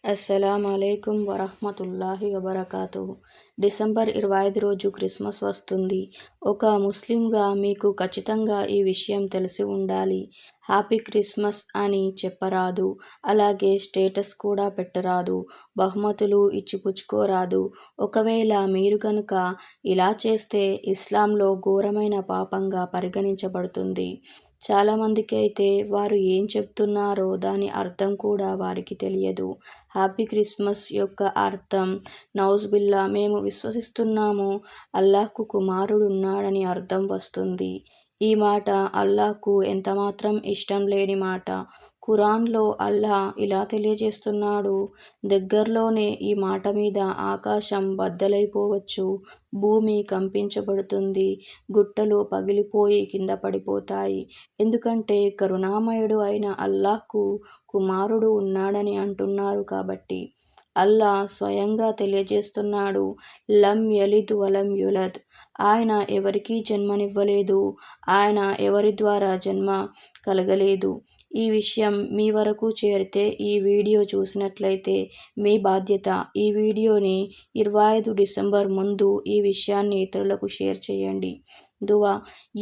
అస్సలాము అలైకుం వరహ్మతుల్లాహి వబరకాతుహు. డిసెంబర్ 25 రోజు క్రిస్మస్ వస్తుంది. ఒక ముస్లింగా మీకు ఖచ్చితంగా ఈ విషయం తెలిసి ఉండాలి. హ్యాపీ క్రిస్మస్ అని చెప్పరాదు. అలాగే స్టేటస్ కూడా పెట్టరాదు. బహుమతులు ఇచ్చిపుచ్చుకోరాదు. ఒకవేళ మీరు కనుక ఇలా చేస్తే ఇస్లాంలో ఘోరమైన పాపంగా పరిగణించబడుతుంది. చాలామందికి అయితే వారు ఏం చెప్తున్నారో దాని అర్థం కూడా వారికి తెలియదు. హ్యాపీ క్రిస్మస్ యొక్క అర్థం నౌజుబిల్లా, మేము విశ్వసిస్తున్నాము అల్లాహ్కు కుమారుడు ఉన్నాడని అర్థం వస్తుంది. ఈ మాట అల్లాహ్కు ఎంతమాత్రం ఇష్టం లేని మాట. ఖురాన్లో అల్లాహ్ ఇలా తెలియజేస్తున్నాడు, దగ్గరలోనే ఈ మాట మీద ఆకాశం బద్దలైపోవచ్చు, భూమి కంపించబడుతుంది, గుట్టలు పగిలిపోయి కింద పడిపోతాయి. ఎందుకంటే కరుణామయుడు అయిన అల్లాహ్కు కుమారుడు ఉన్నాడని అంటున్నారు కాబట్టి. అల్లాహ్ స్వయంగా తెలియజేస్తున్నాడు, లం యలిద్ వలం యులద్, ఆయన ఎవరికీ జన్మనివ్వలేదు, ఆయన ఎవరి ద్వారా జన్మ కలగలేదు. ఈ విషయం మీ వరకు చేరితే ఈ వీడియో చూసినట్లయితే మీ బాధ్యత. ఈ వీడియోని 25 డిసెంబర్ ముందు ఈ విషయాన్ని ఇతరులకు షేర్ చేయండి. దువా: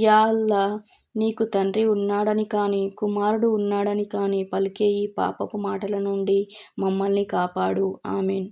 యా అల్లాహ్, నీకు తండ్రి ఉన్నాడని కానీ కుమారుడు ఉన్నాడని కానీ పలికే ఈ పాపపు మాటల నుండి మమ్మల్ని కాపాడు. ఆమీన్.